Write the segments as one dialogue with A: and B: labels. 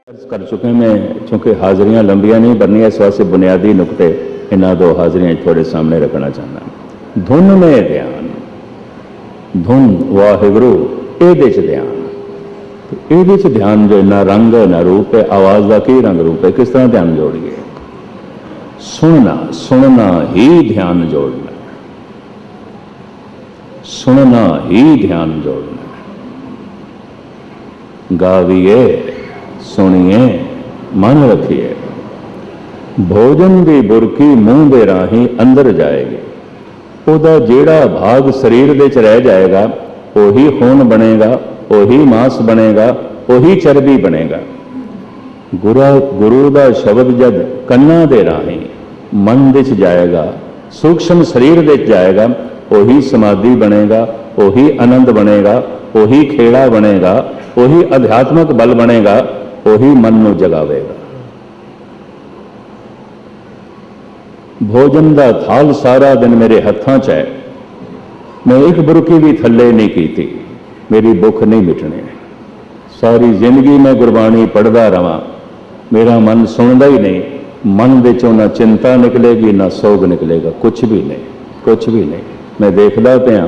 A: अर्ज कर चुके मैं, चूँकि हाज़रियाँ लंबियाँ नहीं बननी, इस वास्ते बुनियादी नुकते इन्होंने दो हाज़रियाँ थोड़े सामने रखना चाहना। धुन में ध्यान, धुन वाहिगुरू ये ध्यान, तो ये ध्यान जो ना रंग ना रूप है, आवाज़ का की रंग रूप है, किस तरह ध्यान जोड़िए। सुनना, सुनना ही ध्यान जोड़ना, सुनना ही ध्यान जोड़ना। गाविए, सुनिए, मन रखिए। भोजन की बुरकी मूँह के राही अंदर जाएगी, ਉਹਦਾ ਜਿਹੜਾ भाग शरीर ਦੇ ਚ रह जाएगा वही खून बनेगा, वही मांस बनेगा, वही चर्बी बनेगा। गुरु का शब्द जब कन्ना दे राही मन दे च जाएगा, सूक्ष्म शरीर दे जाएगा, वही समाधि बनेगा, वही आनंद बनेगा, वही खेड़ा बनेगा, वही अध्यात्मक बल बनेगा, वही मन को जगावेगा। भोजन का थाल सारा दिन मेरे हत्थां च है, मैं एक बुरकी भी थले नहीं की थी, मेरी भुख नहीं मिटनी। सारी जिंदगी मैं गुरबाणी पढ़ता रहा, मेरा मन सुनता ही नहीं, मन दे चों ना चिंता निकलेगी ना सोग निकलेगा, कुछ भी नहीं, कुछ भी नहीं। मैं देखता पाया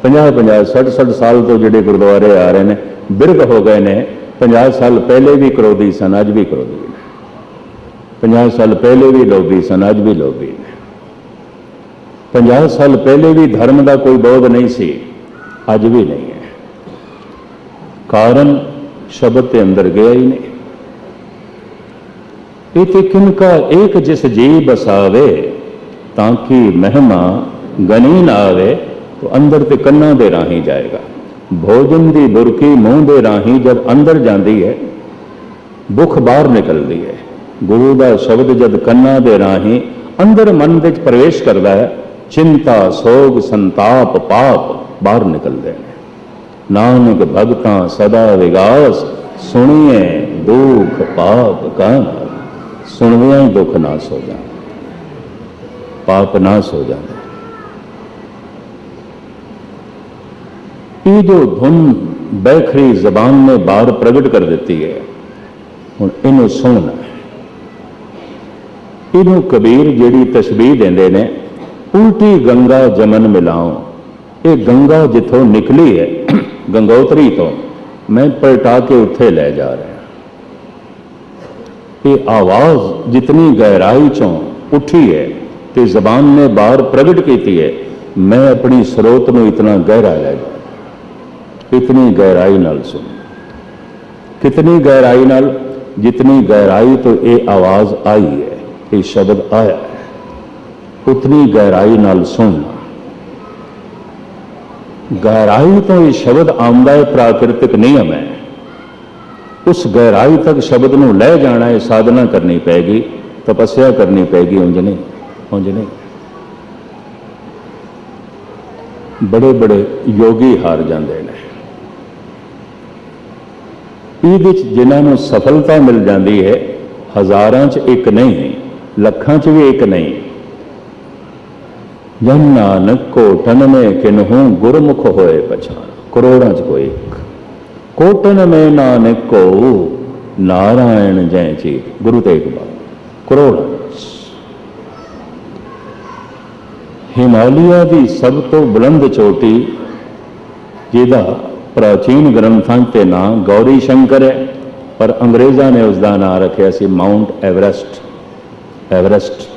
A: 50-50 60-60 साल तो जोड़े गुरुद्वारे आ रहे हैं बिरग हो गए ने। 50 साल पहले भी क्रोधी सन, अज भी क्रोधी ने। 50 साल पहले भी लोभी सन, अज भी लोभी ने। 50 साल पहले भी धर्म का कोई बोध नहीं सी, अज भी नहीं है। कारण शब्द के अंदर गया ही नहीं। इति किनका एक जिस जी बसावे, ताकि महिमा गनी ना आवे, तो अंदर ते कन्ना दे राही जाएगा। भोजन की बुरकी मूँह दे राही जब अंदर जाती है, भुख बाहर निकलती है। गुरु का शब्द जब कन्ना दे राही अंदर मन में प्रवेश करता है, चिंता सोग संताप पाप बाहर निकलते हैं। नानक भगतां सदा विगास, सुनिए दुख पाप का, सुनविया ही दुख नाश हो जाए, पाप नाश हो जाए। ये जो धुन बैखरी जबान ने बाहर प्रगट कर देती है, हुण इनू सुनना है। इनू कबीर जिहड़ी तस्बीह देंदे ने, उल्टी गंगा जमन मिलाओ। ये गंगा जिथों निकली है गंगोत्री तो, मैं पलटा के उत्थे ले जा रहा। ये आवाज़ जितनी गहराई चों उठी है तो जबान ने बाहर प्रगट की है, मैं अपनी स्रोत में इतना गहरा ले जा, इतनी गहराई नाल सुन। कितनी गहराई नाल? जितनी गहराई तो ये आवाज़ आई है, ये शब्द आया है, उतनी गहराई नाल सुनना। गहराई तो ये शब्द आंदा है, प्राकृतिक नियम है। उस गहराई तक शब्द नूं ले जाना है, साधना करनी पैगी, तपस्या करनी पैगी, उंज नहीं, उंज नहीं। बड़े बड़े योगी हार जाते हैं। ये जिन्होंने सफलता मिल जाती है, हज़ारां च एक नहीं, लखां च भी एक नहीं। जन नानक कोटन में किन्हूं गुरमुख होए पछान, करोड़ां च कोई एक। कोटन में नानक को नारायण जय चीत, गुरु तेग बहादुर, करोड़ां। हिमालय की सब तो बुलंद चोटी, जिहदा प्राचीन ग्रंथां ते नाम गौरी शंकर है, पर अंग्रेज़ों ने उसका नाम रखा सी माउंट एवरेस्ट। एवरेस्ट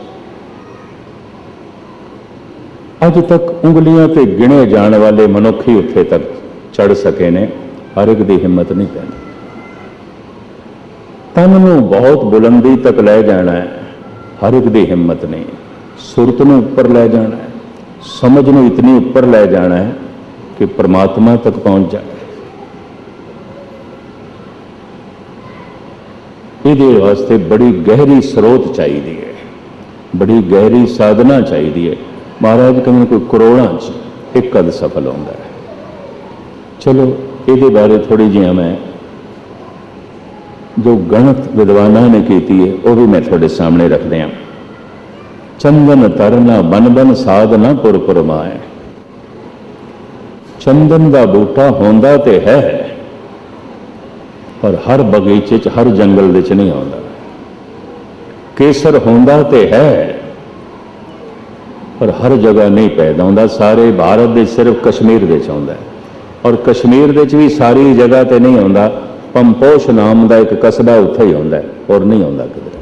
A: अज तक उंगलियां ते गिने जाने वाले मनुख ही उत्थे तक चढ़ सके ने, हर एक की हिम्मत नहीं पैंदी। तन नूं बहुत बुलंदी तक ले जाना है, हर एक की हिम्मत नहीं। सुरत नूं उपर ले जाना है, समझ नूं इतनी उपर ले जाना है कि परमात्मा तक पहुंच जाए। ये वास्ते बड़ी गहरी स्रोत चाहिए है, बड़ी गहरी साधना चाहिए है। महाराज कभी कोई करोड़ां च एक कद सफल होता है। चलो ये बारे थोड़ी जी मैं जो गणत विद्वाना ने की है वह भी मैं थोड़े सामने रख दिया। चंदन तरना बन बन साधना पुर पुर माए। चंदन का बूटा होंदा ते है, पर हर बगीचे च हर जंगल विच नहीं आउंदा। केसर होंदा ते है पर हर जगह नहीं पैदा होंदा। सारे भारत दे सिर्फ कश्मीर दे च आउंदा है, और कश्मीर दे च भी सारी जगह ते नहीं आउंदा। पंपोश नाम का एक कस्बा उत्थे ही आउंदा है और नहीं आउंदा किधर।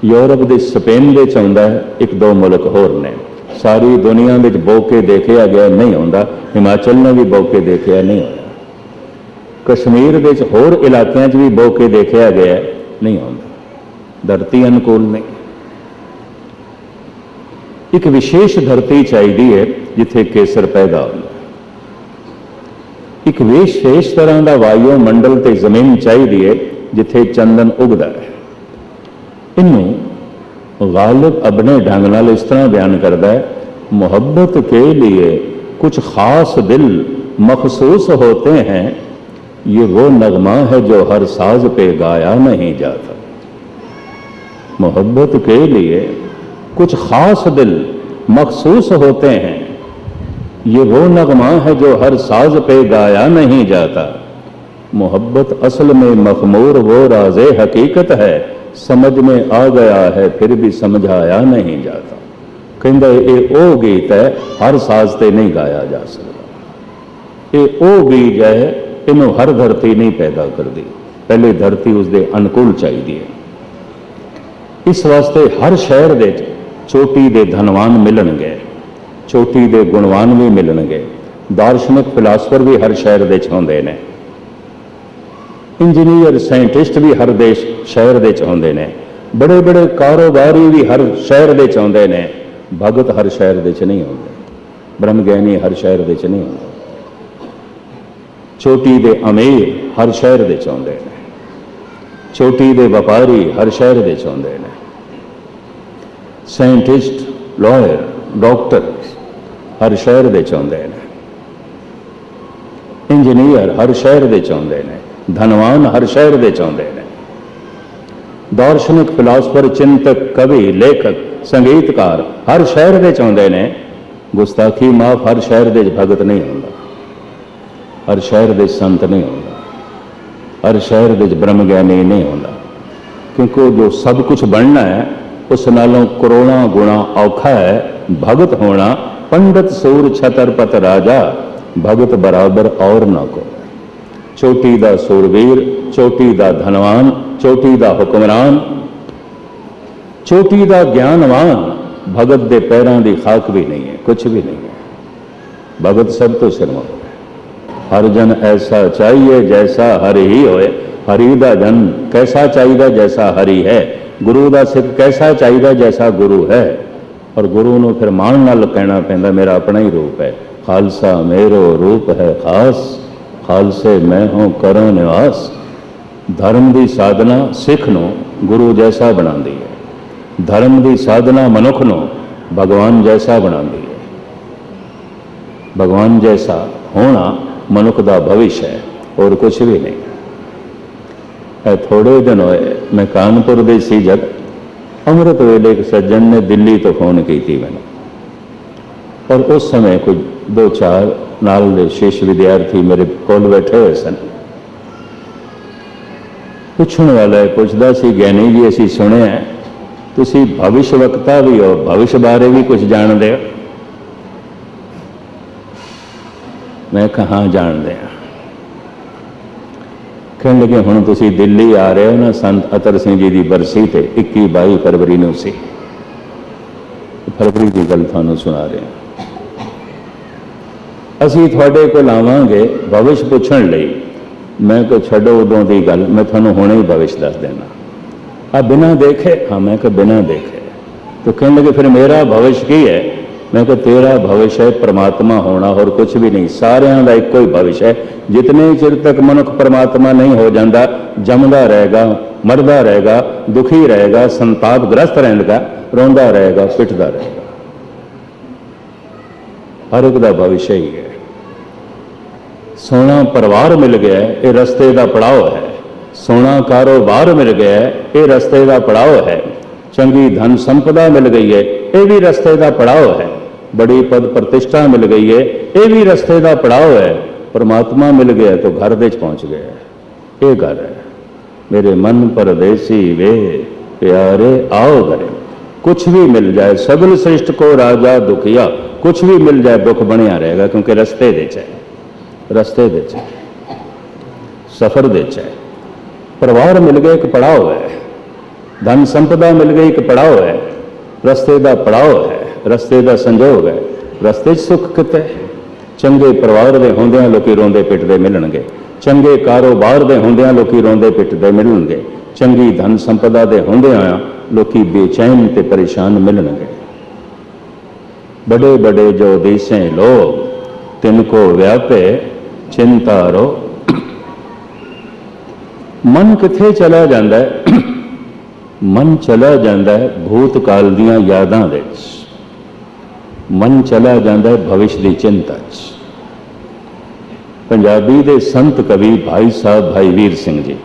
A: यूरोप दे स्पेन दे च आउंदा है, एक दो मुल्क होर ने। सारी दुनिया में बो के देखा गया नहीं आउंदा। हिमाचल ने भी बो के देखा नहीं आया। कश्मीर दे च होर इलाकों भी बो के देखा गया नहीं आउंदा। धरती अनुकूल नहीं। एक विशेष धरती चाहिए है जिथे केसर पैदा होता। एक विशेष तरह का वायुमंडल ते जमीन चाहिए है जिथे चंदन उगता है। इनू गालिब अपने ढंग नाल इस तरह बयान करता है, मोहब्बत के लिए कुछ खास दिल मखसूस होते हैं, ये वो नगमा है जो हर साज पे गाया नहीं जाता। मोहब्बत के लिए कुछ खास दिल मखसूस होते हैं, ये वो नगमा है जो हर साज पे गाया नहीं जाता। मोहब्बत असल में मखमूर वो राज़े हकीकत है, समझ में आ गया है फिर भी समझाया नहीं जाता। कहंदा ये ओ गीत है हर साज ते नहीं गाया जा सकता। ये ओ बीज है, इनू हर धरती नहीं पैदा करती। पहले धरती उसके अनुकूल चाहिए। इस वास्ते हर शहर दे चोटी दे धनवान मिलणगे, चोटी दे गुणवान भी मिलणगे। दार्शनिक फिलासफर भी हर शहर दे होंदे ने। इंजीनियर साइंटिस्ट भी हर देश शहर दे होंदे ने। बड़े बड़े कारोबारी भी हर शहर दे होंदे ने। भगत हर शहर दे नहीं होंदे। ब्रह्मज्ञानी हर शहर दे नहीं होंदे। चोटी दे अमीर हर शहर दे होंदे ने। चोटी दे व्यापारी हर शहर दे होंदे ने। साइंटिस्ट, लॉयर, डॉक्टर हर शहर दे होंदे ने। इंजीनियर हर शहर दे होंदे ने। धनवान हर शहर दे होंदे ने। दार्शनिक, फिलासफर, चिंतक, कवि, लेखक, संगीतकार हर शहर दे होंदे ने। गुस्ताखी माफ हर शहर दे भगत नहीं होंदा। हर शहर दे संत नहीं होंदा। हर शहर दे ब्रह्मज्ञानी नहीं होंदा। क्योंकि जो सब कुछ बनना है उस नालों करोड़ों गुणा औखा है भगत होना। पंडित सूर छतरपत राजा, भगत बराबर और ना को। चोटी दा सूरवीर, चोटी दा धनवान, चोटी दा हुक्मरान, चोटी दा ज्ञानवान, भगत दे पैरों की खाक भी नहीं है, कुछ भी नहीं है। भगत सब तो सिरमौर है। हर जन ऐसा चाहिए जैसा हरि ही होए। हरि दा जन कैसा चाहिए जैसा हरि है। गुरु दा सिख कैसा चाहिए जैसा गुरु है। और गुरु नूं फिर मान नाल कहना पैंदा मेरा अपना ही रूप है। खालसा मेरो रूप है खास, खालसे मैं हूं करो निवास। धर्म की साधना सिख नूं गुरु जैसा बनाती है। धर्म की साधना मनुख नूं भगवान जैसा बनाती है। भगवान जैसा होना मनुख का भविष्य है और कुछ भी नहीं। थोड़े दिन होए मैं कानपुर दे सी जब अमृत वेले एक सज्जन ने दिल्ली तो फोन की थी मैंने, और उस समय कुछ दो चार नाल दे शिष्य विद्यार्थी मेरे कोल बैठे हुए सन। पूछने वाला है पुछदा सी, ज्ञानी जी असी सुने हैं तुसी भविष्य वक्ता भी हो, भविष्य बारे भी कुछ जानते हो? मैं कहा हाँ जानते हैं। कहने लगे हुण तुसी दिल्ली आ रहे हो ना, संत अतर सिंह जी की बरसी ते 21-22 फरवरी नूं सी। फरवरी की गल थानू सुना रहे हैं। असी थोड़े को आवांगे भविष्य पुछण लई। मैं को छड्डो उदों की गल, मैं थानू हुणे ही भविष्य दस देना। आ बिना देखे? हाँ मैं को बिना देखे। तो कहने लगे फिर मेरा भविष्य की है? मैं को तेरा भविष्य है परमात्मा होना और कुछ भी नहीं। सारियां दा इक्को ही भविष्य है। जितने चिर तक मनुख परमात्मा नहीं हो जाता, जमदा रहेगा, मरदा रहेगा, दुखी रहेगा, संतापग्रस्त रहेगा, रोंदा रहेगा, पिटदा रहेगा। हर एक दा भविष्य ही है। सोना परिवार मिल गया है, ये रस्ते का पड़ाव है। सोना कारोबार मिल गया है, ये रस्ते का पड़ाव है। चंगी धन संपदा मिल गई है, ये भी रस्ते का पड़ाव है। बड़ी पद प्रतिष्ठा मिल गई है, ये भी रस्ते का पड़ाव है। परमात्मा मिल गया तो घर दे पहुँच गया। ये घर है मेरे मन परदेसी वे प्यारे आओ घरे। कुछ भी मिल जाए, सगल श्रेष्ठ को राजा दुखिया, कुछ भी मिल जाए दुख बनया रहेगा, क्योंकि रस्ते दे रस्ते दे सफर दे परिवार मिल गए एक पड़ाव है, धन संपदा मिल गई एक पड़ाव है, रस्ते का पड़ाव है, रस्ते का संजोग है। रस्ते सुख किते चंगे परिवार के होंदियां लोग रोंदे पिटदे मिलणगे, चंगे कारोबार के होंदियां लोग रोंदे पिटदे मिलणगे, चंगी धन संपदा के होंदियां लोग बेचैन ते परेशान मिलणगे। बड़े बड़े जो देशें लोग तिनको व्यापे चिंता रो। मन किथे चला जाता है? मन चला जाता है भूतकाल दियां यादां दे विच, मन चला जाता है भविष्य की चिंता च। पंजाबी दे संत कवि भाई साहब भाई वीर सिंह जी,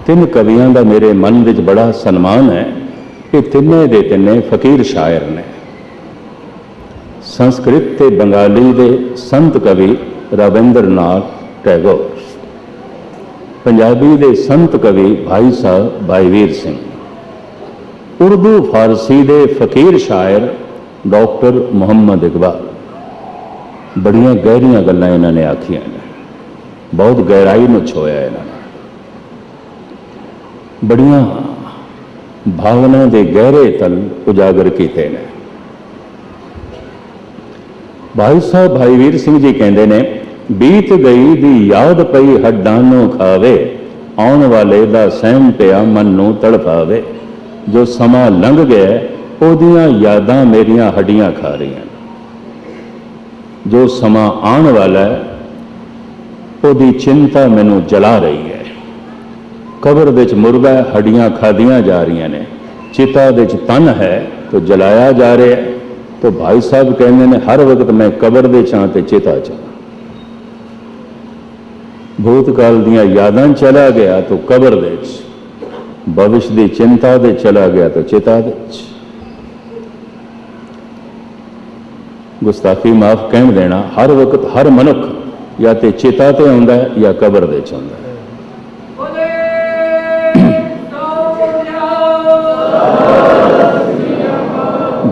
A: तीन कवियों का मेरे मन विच बड़ा सन्मान है कि तिने दे तिने फकीर शायर ने। संस्कृत ते बंगाली दे संत कवि रविंद्रनाथ टैगोर, पंजाबी दे संत कवि भाई साहब भाई वीर सिंह, उर्दू फारसी दे फकीर शायर डॉक्टर मुहम्मद इकबाल। बड़ियां गहरियां गल्लां इन्होंने आखियां ने, बहुत गहराई में छोया इन्होंने, बड़ियां भावना के गहरे तल उजागर किए ने। भाई साहब भाई वीर सिंह जी कहते ने, बीत गई दी याद पई हड्डां नूं खावे, आउण वाले दा सहम पिया मन नूं तड़पावे। जो समा लंघ गया ओदियां यादां मेरियां हड्डियां खा रही। जो समा आने वाला है ओदी चिंता मैनू जला रही है। कबर विच मुर्दा हड्डियां खादियां जा रही ने, चिता विच तन है तो जलाया जा रहा है। तो भाई साहब कहते हैं हर वक्त मैं कबर दे चां ते चिता चां। भूतकाल दियां यादां चला गया तो कबर दे, भविष्य की चिंता दे चला गया तो चिता दे। गुस्ताखी माफ कह देना, हर वक्त हर मनुख या तो चिता ते आउंदा है या कबर दे च आउंदा है।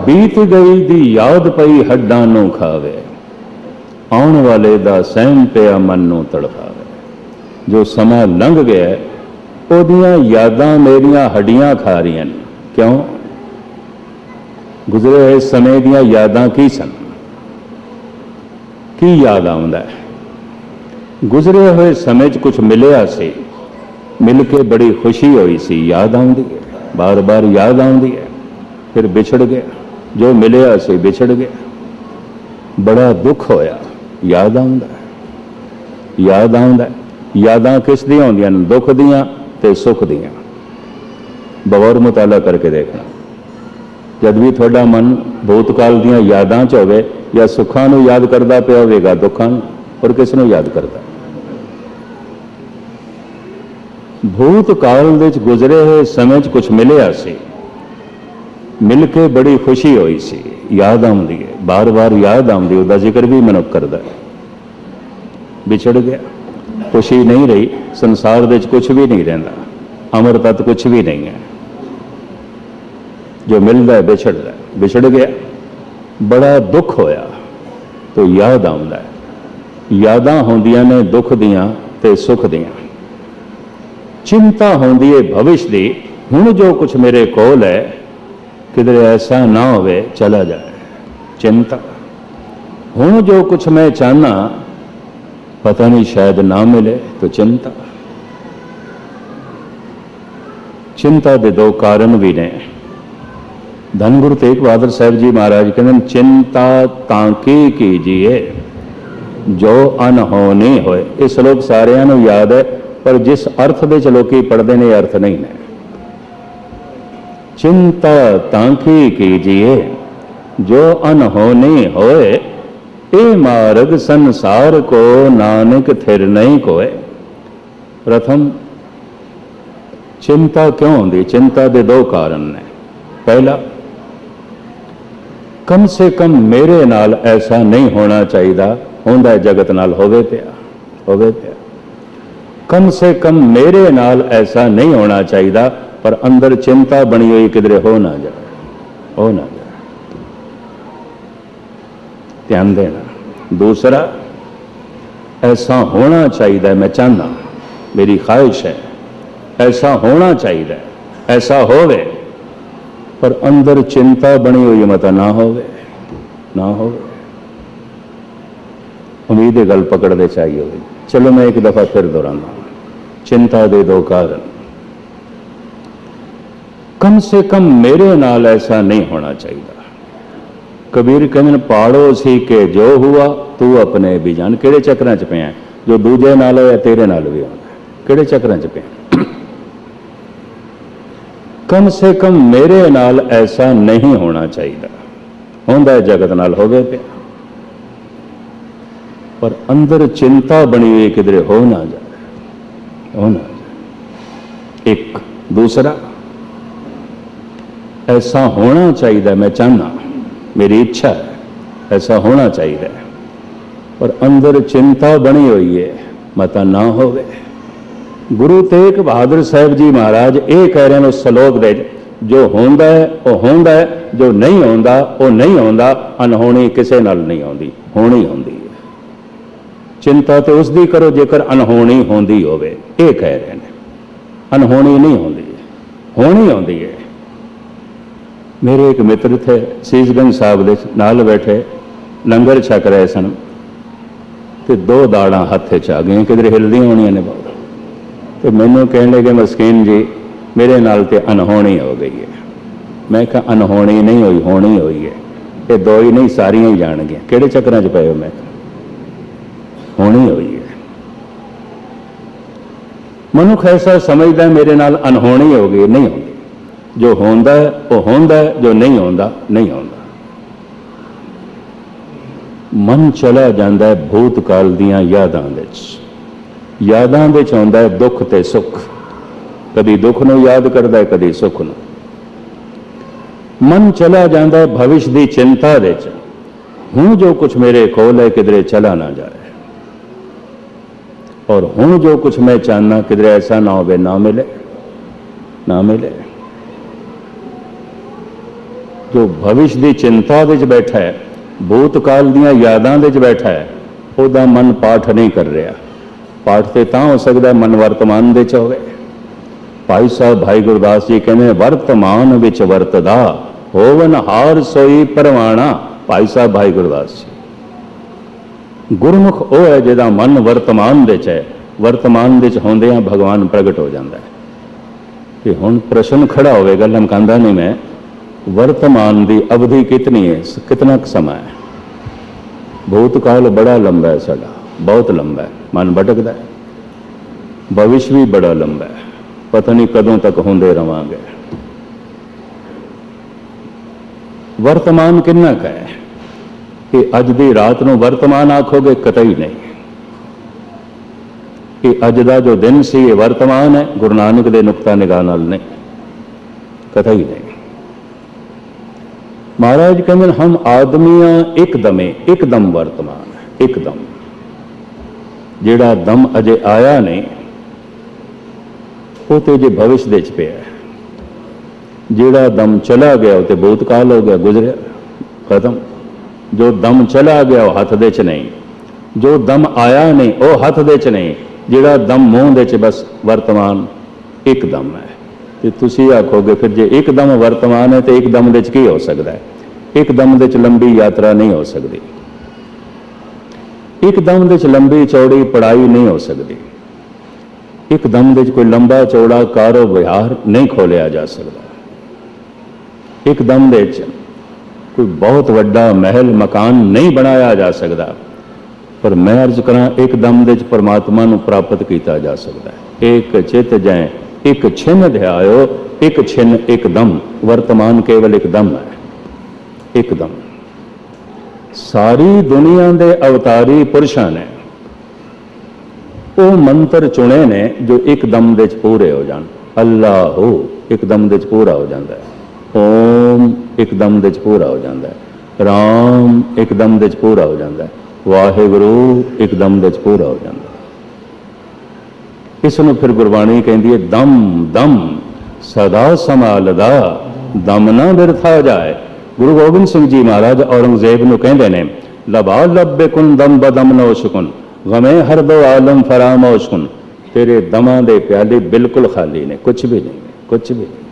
A: बीत गई दी याद पई हड्डां नूं खावे, आउण वाले दा सहम पिया मन नूं तड़पावे। जो समा लंघ गया ओदियां यादां मेरियां हड्डियां खा रही हैं। क्यों? गुजरे हुए समय दियां यादां की सन? की याद आउंदा है? गुजरे हुए समय च कुछ मिलिया सी, मिल के बड़ी खुशी हुई सी, याद आउंदी है, बार बार याद आउंदी है। फिर बिछड़ गया, जो मिलिया सी बिछड़ गया, बड़ा दुख होया, याद आउंदा है, याद आउंदा है। यादां किस दियां होंदियां ने? दुख दियां ते सुख दियां। बगौर मुताला करके देखना, जब भी थोड़ा मन भूतकाल दियां यादां च होवे या सुखां नूं याद करदा पिया होवेगा दुखां नूं, और किस नूं याद करदा? भूतकाल विच गुजरे हुए समय च कुछ मिलिया सी, मिल के बड़ी खुशी हुई सी, याद आउंदी है, बार बार याद आउंदी, उहदा जिक्र भी मनुख करदा है। बिछड़ गया, खुशी नहीं रही, संसार विच कुछ भी नहीं रहिंदा, अमर तत्त कुछ भी नहीं है। जो मिलता है बिछड़ता है, बिछड़ गया, बड़ा दुख होया तो याद आउंदा है। यादां होंदियां ने दुख दियां ते सुख दियां। चिंता होंदी है भविष्य दी, हुण जो कुछ मेरे कोल है किधरे ऐसा ना होवे चला जाए। चिंता, हुण जो कुछ मैं चाहना पता नहीं शायद ना मिले तो चिंता। चिंता के दो कारण भी ने। धन गुरु तेग बहादुर साहब जी महाराज कहते चिंता तांकी कीजिए जो अनहोनी होए। ये श्लोक सारिਆਂ ਨੂੰ याद है, पर जिस अर्थ ਦੇ लोकी पढ़ते हैं अर्थ नहीं है। चिंता तांकी कीजिए जो अनहोनी होए, ए मार्ग संसार को नानक थिर नहीं कोए। प्रथम चिंता क्यों होती? चिंता के दो कारण ने। पहला, कम से कम मेरे नाल ऐसा नहीं होना चाहिए, होंदा है जगत नाल होवे पिया, होवे पिया। कम से कम मेरे नाल ऐसा नहीं होना चाहिए, पर अंदर चिंता बनी हुई किधरे हो ना जाए, हो ना जाए, ध्यान देना। दूसरा, ऐसा होना चाहिए, मैं चाहना, मेरी ख्वाहिश है ऐसा होना चाहिए, ऐसा होवे, पर अंदर चिंता बनी हुई मत ना होवे, ना होवे। उम्मीद है गल पकड़ते चाहिए होगी। चलो मैं एक दफा फिर दोहराना, चिंता दे दो कारण, कम से कम मेरे नाल ऐसा नहीं होना चाहिए। कबीर कहते पाड़ो सी के जो हुआ तू अपने भी जान। किहड़े चक्रां च पिया, जो दूजे नाल होया तेरे नाल भी होना, किहड़े चक्रां च पिया। कम से कम मेरे नाल ऐसा नहीं होना चाहिए, होंदा है जगत नाल होवे पिया, पर अंदर चिंता बनी हुई किधरे हो ना जाए, हो ना जाए। एक दूसरा, ऐसा होना चाहिए, मैं चाहना, मेरी इच्छा है ऐसा होना चाहिए, पर अंदर चिंता बनी हुई है मता ना होवे। गुरु तेग बहादुर साहब जी महाराज ये कह रहे हैं उस श्लोक दे, जो होंदा है वो होंदा है, जो नहीं होंदा वो नहीं होंदा। अनहोनी किसे नाल नहीं होंदी, होनी होंदी है। चिंता तो उसकी करो जेकर अनहोनी होंदी होवे, ये कह रहे हैं। अनहोनी नहीं होंदी, होनी होंदी है। मेरे एक मित्र थे सीसगंज साहब दे नाल बैठे, लंगर छक रहे सन, तो दो दाड़ा हथ च आ गई, किधरे हिलदी होनी ने बहुत। तो मैनू कहने लगे मस्कीन जी मेरे नाल ते अनहोनी हो गई है। मैं कहा अनहोनी नहीं हुई, होनी हुई है। ये दो ही नहीं सारियां ही जान गया, किहड़े चक्रां च पए हो। मैं होनी हुई है। मनुख ऐसा समझदा मेरे नाल अनहोनी हो गई, नहीं होंदी। जो होंदा है वो होंदा है, जो नहीं होंदा नहीं होंदा। मन चला जाता है भूतकाल दियां यादां विच, यादां विच आउंदा है दुख ते सुख, कभी दुख नूं याद करदा है, कभी सुख नूं। मन चला जाता है भविष्य की चिंता विच, हुण जो कुछ मेरे कोल है किधरे चला ना जाए, और हुण जो कुछ मैं चाहना किधरे ऐसा ना होवे ना मिले, ना मिले। जो भविष्य की चिंता विच बैठा है, भूतकाल दियां यादां विच बैठा है, ਉਹਦਾ मन पाठ नहीं कर रहा। पाठ तो तां हो सकता मन वर्तमान विच होवे। भाई साहब भाई गुरदास जी कहते वर्तमान विच वरतदा होवन हार सोई परवाना। भाई साहब भाई गुरदास जी, गुरमुख वो है जिहदा मन वर्तमान विच है, वर्तमान विच होंदियां भगवान प्रगट हो जाता है। कि हुण प्रश्न खड़ा होवेगा, लमकांदा नहीं मैं, वर्तमान की अवधि कितनी है, कितना समय है। भूतकाल बड़ा लंबा है साडा, बहुत लंबा है, मन भटकदा है। भविष्य भी बड़ा लंबा है, पता नहीं कदों तक होंदे रवांगे। वर्तमान किन्ना का है कि अज दी रात नूं वर्तमान आखोगे, कतई नहीं। कि अज दा जो दिन सी ये वर्तमान है, गुरु नानक दे नुक्ता निगाह नाल नहीं, कतई नहीं। महाराज कहते हम आदमियां एकदम वर्तमान है, एकदम। जिहड़ा दम अजे आया नहीं वो तो जे भविष्य दे पे है, जिहड़ा दम चला गया वो तो भूतकाल हो गया, गुजरिया, खत्म। जो दम चला गया वो हथ दे च नहीं, जो दम आया नहीं वो हथ दे च नहीं, जिहड़ा दम मूँह दे च बस वर्तमान एकदम है। तो तुसी आखोगे फिर जे एकदम वर्तमान है तो एकदम दे च की हो सकता है? एकदम दे च लंबी यात्रा नहीं हो सकती, एकदम दे च लंबी चौड़ी पढ़ाई नहीं हो सकती, एकदम दे च कोई लंबा चौड़ा कारोबार नहीं खोलिया जा सकता, एकदम दे च कोई बहुत वड्डा महल मकान नहीं बनाया जा सकता। पर मैं अर्ज करा एकदम दे च परमात्मा नूं प्राप्त किया जा सकता है। एक चित जै एक छिन ध्यायो, एक छिन एकदम। वर्तमान केवल एकदम है, एकदम। सारी दुनिया के अवतारी पुरुषों ने वो मंत्र चुने ने जो एकदम दे पूरे हो जान। अल्लाह हो एकदम दे पूरा हो जाता है, ओम एकदम दे पूरा हो जाता है, राम एकदम दे पूरा हो जाता है, वाहिगुरु एकदम विच पूरा हो जाता। इसनूं फिर गुरबाणी कहती है दम दम सदा संभालदा दम ना बिरथा जाए। गुरु गोबिंद सिंह जी महाराज औरंगजेब नूं कहंदे ने लबा लब्बे कुन दम बदम नौशकुन गमे हर दो आलम फरामोशकुन। तेरे दमां दे प्याले बिल्कुल खाली ने, कुछ भी नहीं, कुछ भी नहीं।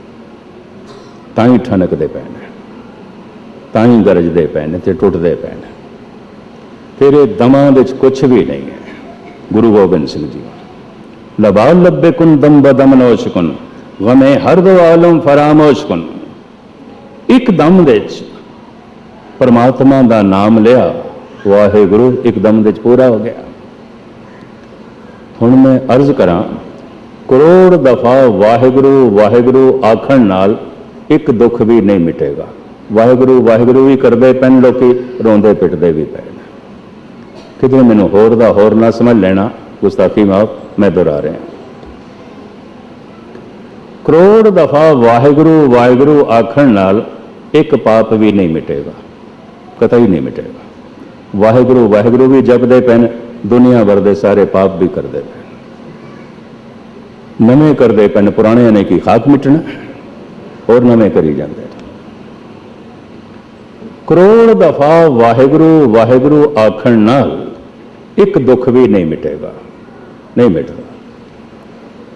A: ताई ठनकदे पै ने, ताई गरजदे पै ने ते टुटदे पै ने। तेरे दमां दे कुछ भी नहीं है। गुरु गोबिंद सिंह जी लबा लब्बे कुन दम बदम नौशकुन गमे हर दो आलम फरामोशकुन। एक दम दे परमात्मा का नाम लिया, वाहिगुरु एकदम दे पूरा हो गया। हुण मैं अर्ज करा, करोड़ दफा वाहिगुरु वाहिगुरु आखण नाल एक दुख भी नहीं मिटेगा। वाहिगुरु वाहिगुरु भी करते पैन, लोग रोंदे पिटते भी पे। कितने मैनू होर दा होर ना समझ लेना, गुस्ताखी माफ, मैं दोहरा रहा। करोड़ दफा वाहिगुरु वाहिगुरु आखण नाल एक पाप भी नहीं मिटेगा, कतई नहीं मिटेगा। वाहिगुरु वाहिगुरु भी जपदे पैन, दुनिया भर दे सारे पाप भी करते पैन, नवे करते पैन। पुराने ने की खाक मिटना और नवे करी जाते। करोड़ दफा वाहिगुरु वाहिगुरु आखण नाल एक दुख भी नहीं मिटेगा, नहीं मिटता।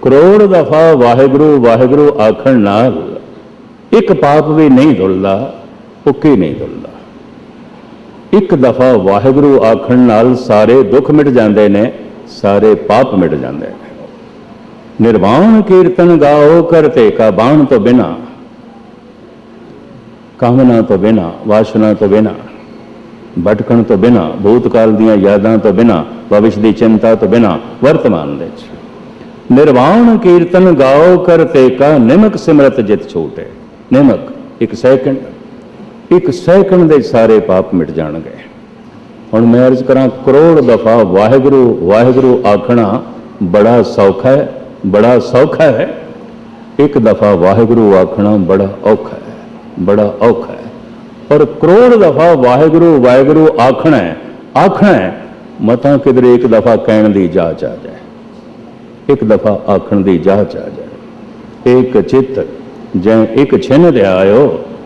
A: करोड़ दफा वाहिगुरु वाहिगुरु आखण नाल एक पाप भी नहीं धुलदा, भुक्की नहीं धुलदा। एक दफा वाहिगुरु आखण नाल सारे दुख मिट जाते ने, सारे पाप मिट जाते हैं। निर्वाण कीर्तन गाओ करते का बाण तो बिना, कामना तो बिना, वासना तो बिना, भटकण तो बिना, भूतकाल दियां यादां तो बिना, भविष्य की चिंता तो बिना, वर्तमान दे निर्वाण कीर्तन गाओ करते का निमक सिमरत जित छूटे। निमक एक सैकंड दे सारे पाप मिट जाणगे। हुण मैं अर्ज करा, करोड़ दफा वाहिगुरु वाहिगुरु आखना बड़ा सौखा है, बड़ा सौखा है। एक दफा वाहिगुरु आखना बड़ा औखा है, बड़ा औखा है। और करोड़ दफा वाहिगुरु वाहिगुरु आखना है मता किधरे एक दफा कहण दी जाच आ जाए, एक दफा आखण दी जाच आ जाए। एक चित्त जै एक छिन दे आयो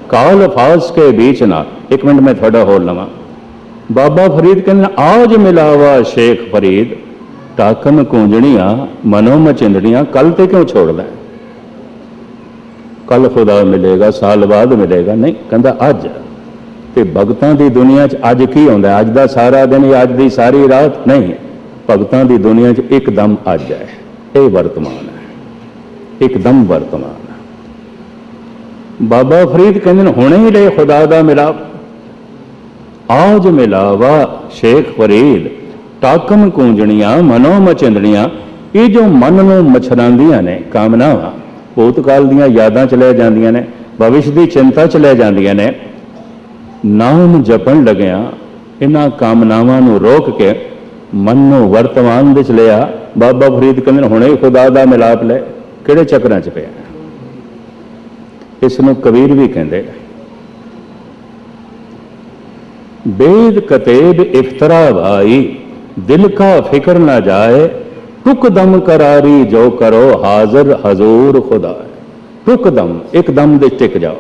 A: काल फास के बीच ना। एक मिनट में थोड़ा होर लवा। बाबा फरीद कहने आज मिलावा शेख फरीद टाकन कूंजणियां मनो मचिंदड़ियां, कल ते क्यों छोड़दा? कल खुदा मिलेगा, साल बाद मिलेगा, नहीं कहता अज। ते भगतां दी दुनिया च अज की होंदा? अज दा सारा दिन या अज दी सारी रात नहीं। भगतां दी दुनिया च एकदम अज है, ये वर्तमान है, एकदम वर्तमान है। बाबा फरीद कहते हुणे ही ले खुदा दा मिलाप। आज मिलावा शेख फरीद टाकम कूंजणियां मनो मचिंदड़ियां। ये जो मन नूं मछरांदियां ने कामनावां, भूतकाल दियां यादां च लै जांदियां ने, भविष्य की चिंता च लै जांदियां ने। नाम जपण लग्या इन्हां कामनावां नूं रोक के मन नूं वर्तमान विच लिया। बाबा फरीद कहंदे हुणे ही खुदा दा मिलाप ले, किहड़े चक्रां च पिया। इसनूं कबीर भी कहंदे बेद कतेब इफ्तरा भाई दिल का फिक्र ना जाए। टुक दम करारी जो करो हाजिर हजूर खुदा। टुक दम, एकदम दे टिक जाओ,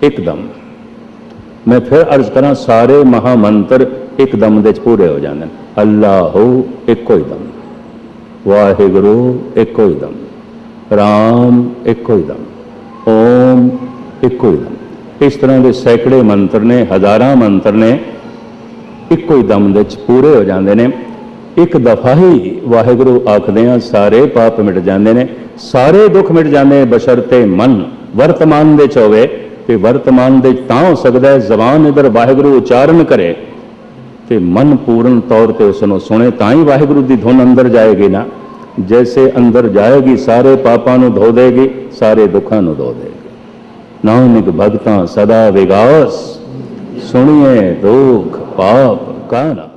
A: एकदम। मैं फिर अर्ज करा, सारे महामंत्र एकदम दे पूरे हो जाते हैं। अल्लाह एको ही दम, वाहिगुरु एको ही दम, राम एको ही दम, ओम एको ही दम। इस तरह के सैकड़े मंत्र ने, हजारां मंत्र ने, एको ही दम दे पूरे हो जाते हैं। एक दफा ही वाहिगुरु आखदे सारे पाप मिट जाते हैं, सारे दुख मिट जाते, बशरते मन वर्तमान दे होवे। ते वर्तमान दे तां हो सकता है जबान इधर वाहिगुरु उच्चारण करे ते मन पूर्ण तौर पर उसनों सुने, तां ही वाहिगुरु की धुन अंदर जाएगी ना। जैसे अंदर जाएगी सारे पापां नूं धो देगी, सारे दुखां नूं धो देगी। नानक भगतां सदा विगास, सुनिए दुख पाप का ना।